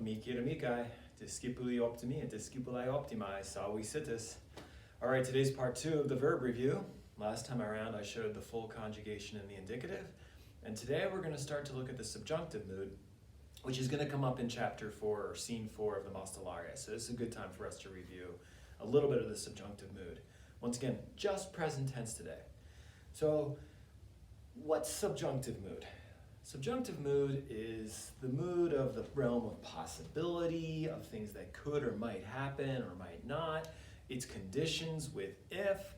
Amici and amicae, discipuli optimi and discipuli optimi, salvi situs. All right, today's part 2 of the verb review. Last time around I showed the full conjugation in the indicative, and today we're going to start to look at the subjunctive mood, which is going to come up in chapter 4 or scene 4 of the Mostellare. So this is a good time for us to review a little bit of the subjunctive mood. Once again, just present tense today. So what's subjunctive mood? Subjunctive mood is the mood of the realm of possibility, of things that could or might happen or might not. It's conditions with if,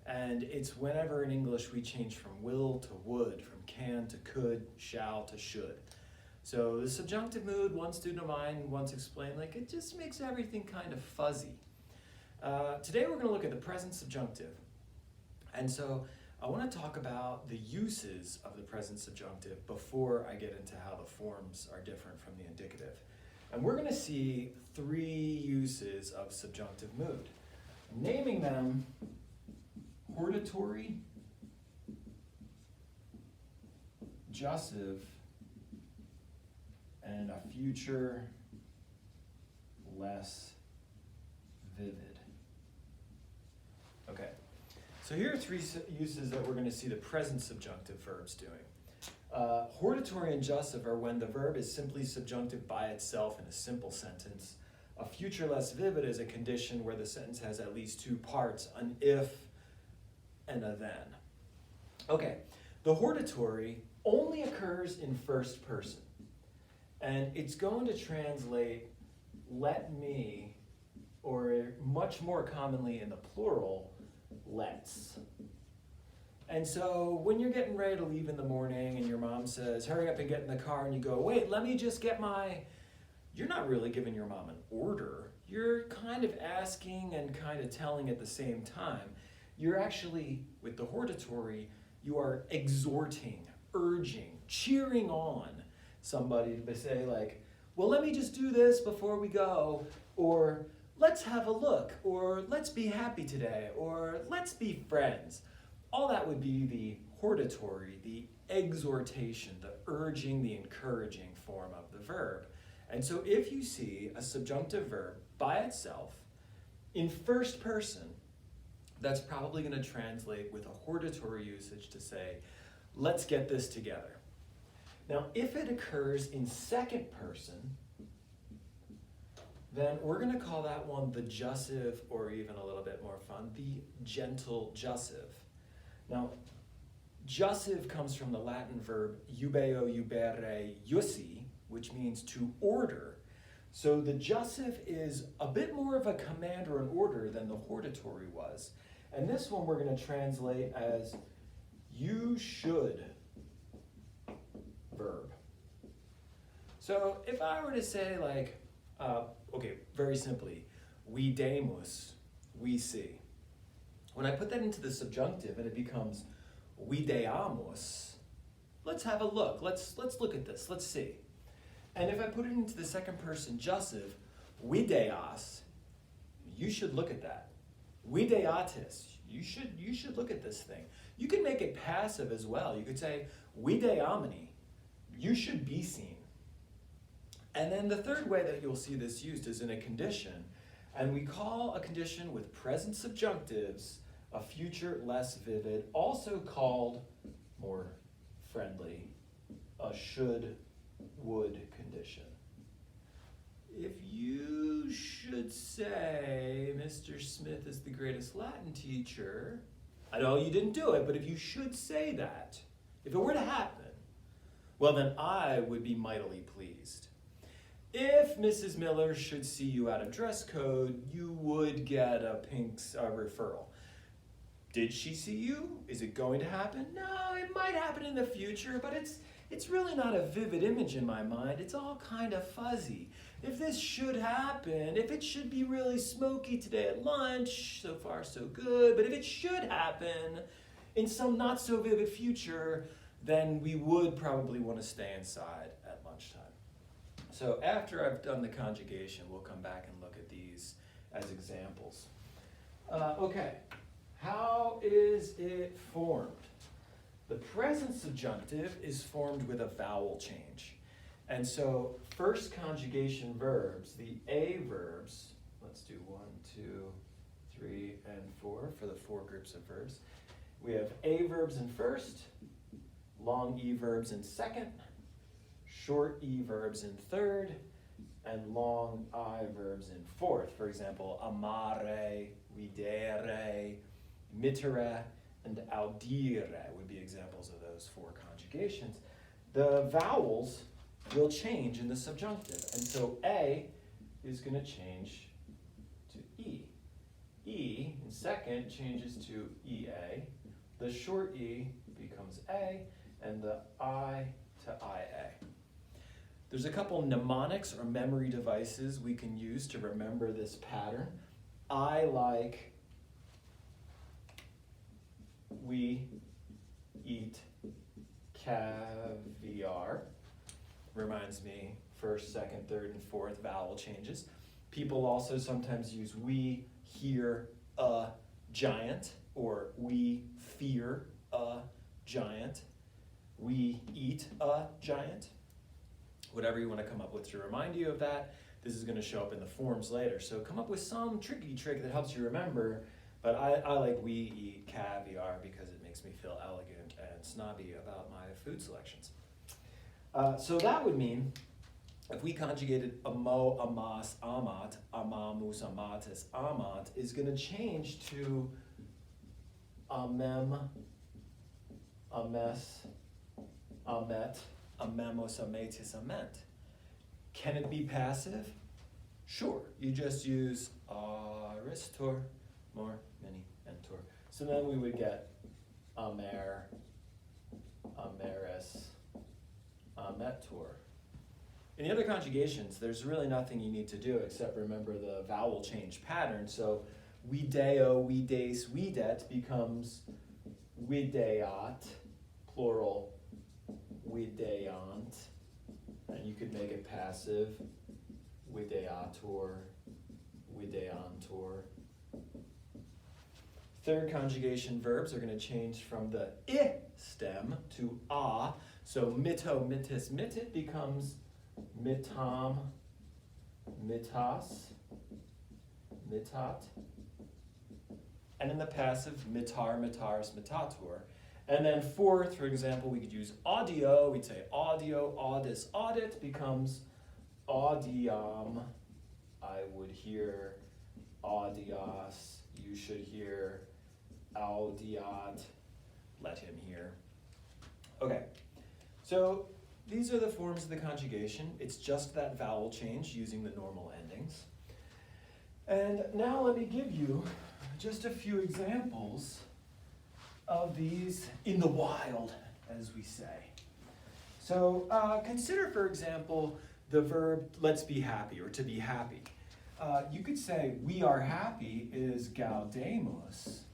and it's whenever in English we change from will to would, from can to could, shall to should. So the subjunctive mood, one student of mine once explained, like it just makes everything kind of fuzzy. Today we're going to look at the present subjunctive. And so I want to talk about the uses of the present subjunctive before I get into how the forms are different from the indicative. And we're going to see 3 uses of subjunctive mood. I'm naming them hortatory, jussive, and a future less vivid. Okay. So here are 3 uses that we're going to see the present subjunctive verbs doing. Hortatory and jussive are when the verb is simply subjunctive by itself in a simple sentence. A future less vivid is a condition where the sentence has at least 2 parts, an if and a then. Okay, the hortatory only occurs in first person, and it's going to translate let me, or much more commonly in the plural, let's. And so when you're getting ready to leave in the morning and your mom says, hurry up and get in the car, and you go, wait, let me just get you're not really giving your mom an order. You're kind of asking and kind of telling at the same time. You're actually, with the hortatory, you are exhorting, urging, cheering on somebody to say like, well, let me just do this before we go, or let's have a look, or let's be happy today, or let's be friends. All that would be the hortatory, the exhortation, the urging, the encouraging form of the verb. And so if you see a subjunctive verb by itself in first person, that's probably going to translate with a hortatory usage to say, let's get this together. Now, if it occurs in second person, then we're going to call that one the jussive, or even a little bit more fun, the gentle jussive. Now, jussive comes from the Latin verb jubeo jubere jussi, which means to order. So the jussive is a bit more of a command or an order than the hortatory was. And this one we're going to translate as you should verb. So if I were to say like, okay, very simply, videmus, we see. When I put that into the subjunctive and it becomes videamus, let's have a look. Let's look at this. Let's see. And if I put it into the second person jussive, videas, you should look at that. Videatis, you should look at this thing. You can make it passive as well. You could say videamini, you should be seen. And then the third way that you'll see this used is in a condition. And we call a condition with present subjunctives a future less vivid, also called more friendly, a should, would condition. If you should say, Mr. Smith is the greatest Latin teacher, I know you didn't do it, but if you should say that, if it were to happen, well then I would be mightily pleased. If Mrs. Miller should see you out of dress code, you would get a pink referral. Did she see you? Is it going to happen? No, it might happen in the future, but it's really not a vivid image in my mind. It's all kind of fuzzy. If this should happen, if it should be really smoky today at lunch, so far so good, but if it should happen in some not so vivid future, then we would probably want to stay inside at lunchtime. So after I've done the conjugation, we'll come back and look at these as examples. Okay, how is it formed? The present subjunctive is formed with a vowel change. And so first conjugation verbs, the A verbs, let's do 1, 2, 3, and 4 for the 4 groups of verbs. We have A verbs in first, long E verbs in second, short E verbs in third, and long I verbs in fourth. For example, amare, videre, mittere, and audire would be examples of those 4 conjugations. The vowels will change in the subjunctive, and so A is going to change to E. E in second changes to EA. The short E becomes A, and the I to IA. There's a couple mnemonics or memory devices we can use to remember this pattern. I like, we eat caviar. Reminds me first, second, third, and fourth vowel changes. People also sometimes use we hear a giant, or we fear a giant. We eat a giant. Whatever you want to come up with to remind you of that. This is going to show up in the forms later. So come up with some tricky trick that helps you remember. But I like we eat caviar because it makes me feel elegant and snobby about my food selections. So that would mean if we conjugated amo, amas, amat, amamus, amatis, amat is going to change to amem, ames, amet, amemos, ametis, ament. Can it be passive? Sure. You just use aristor, more, many, entor. So then we would get amer, ameris, ametor. In the other conjugations, there's really nothing you need to do except remember the vowel change pattern. So video, vides, videt becomes videat, plural, videant. And you could make it passive, videator, videantor. Third conjugation verbs are going to change from the I stem to a. So mito, mitis, mitit becomes mitam, mitas, mitat. And in the passive, mitar, mitars, mitator. And then fourth, for example, we could use audio. We'd say audio, audis, audit becomes audiam. I would hear audias. You should hear audiat. Let him hear. Okay, so these are the forms of the conjugation. It's just that vowel change using the normal endings. And now let me give you just a few examples of these in the wild, as we say. So consider, for example, the verb let's be happy, or to be happy. You could say we are happy is gaudemus.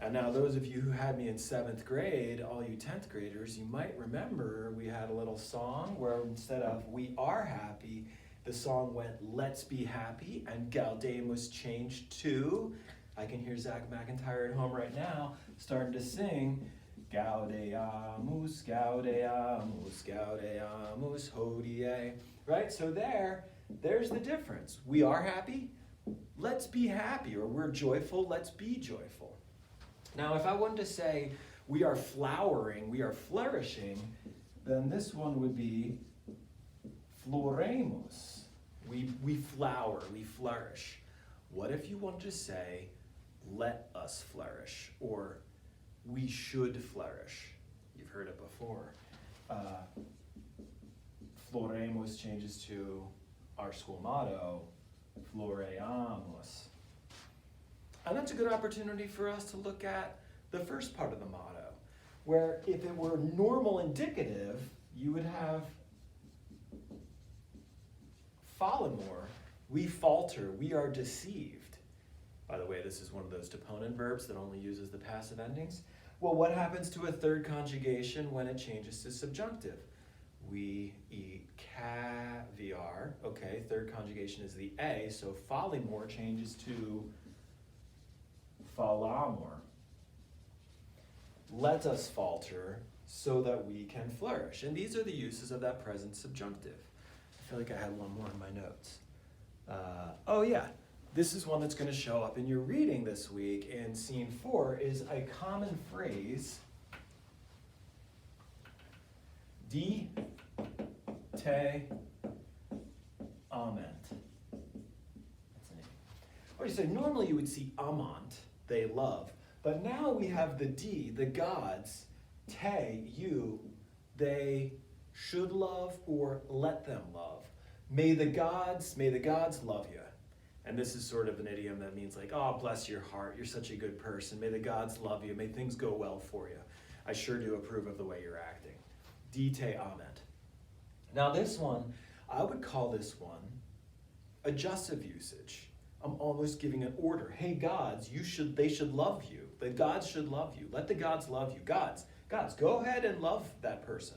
And now those of you who had me in 7th grade, all you 10th graders, you might remember we had a little song where instead of we are happy, the song went let's be happy, and gaudemus changed to, I can hear Zach McIntyre at home right now starting to sing gaudeamus, gaudeamus, gaudeamus, hodie. Right? So there's the difference. We are happy, let's be happy, or we're joyful, let's be joyful. Now, if I wanted to say we are flowering, we are flourishing, then this one would be floremus. We flower, we flourish. What if you want to say let us flourish, or we should flourish? You've heard it before. Floremus changes to our school motto, floreamus. And that's a good opportunity for us to look at the first part of the motto, where if it were normal indicative, you would have fallimore, we falter, we are deceived. By the way, this is one of those deponent verbs that only uses the passive endings. Well, what happens to a third conjugation when it changes to subjunctive? We eat caviar. Okay, third conjugation is the A, so fallimore changes to fallamor. Let us falter so that we can flourish. And these are the uses of that present subjunctive. feel like I had one more in my notes. Oh yeah, this is one that's going to show up in your reading this week in scene 4 is a common phrase. Die, te, amant. That's an name. Or you say, normally you would see amant, they love, but now we have the die, the gods, te, you, they should love or let them love. May the gods love you. And this is sort of an idiom that means like, oh, bless your heart, you're such a good person. May the gods love you, may things go well for you. I sure do approve of the way you're acting. Die te amant. Now this one, I would call this one a jussive usage. I'm almost giving an order. Hey gods, they should love you. The gods should love you. Let the gods love you. Gods, go ahead and love that person.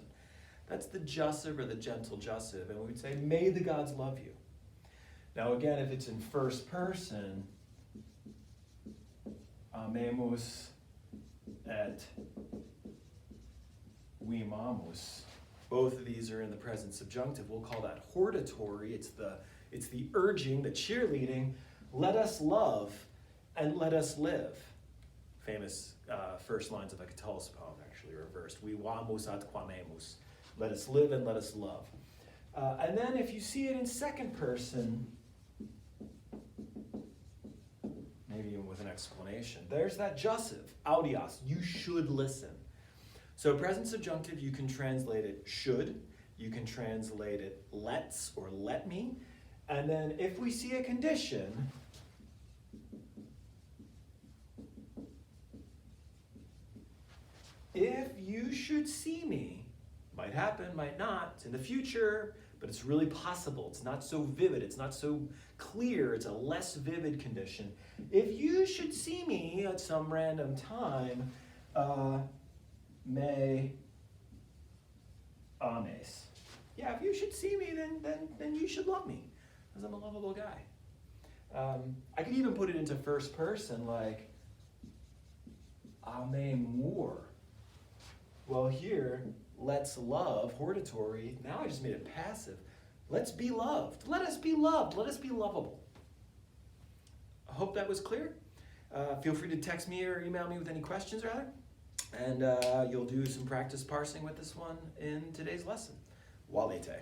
That's the jussive or the gentle jussive, and we would say, may the gods love you. Now again, if it's in first person, amemus et vimamus. Both of these are in the present subjunctive. We'll call that hortatory. It's the urging, the cheerleading. Let us love and let us live. Famous first lines of a Catullus poem, actually reversed. Vivamus ad quamemus. Let us live and let us love. And then if you see it in second person, maybe even with an explanation, there's that jussive, audias, you should listen. So present subjunctive, you can translate it should, you can translate it let's or let me, and then if we see a condition, if you should see me, might happen, might not, it's in the future, but it's really possible. It's not so vivid, it's not so clear, it's a less vivid condition. If you should see me at some random time, me ames. Yeah, if you should see me, then you should love me, because I'm a lovable guy. I could even put it into first person, like, amemur. Well, here, let's love, hortatory, now I just made it passive. Let's be loved. Let us be loved. Let us be lovable. I hope that was clear. Feel free to text me or email me with any questions, rather. And you'll do some practice parsing with this one in today's lesson. Walete.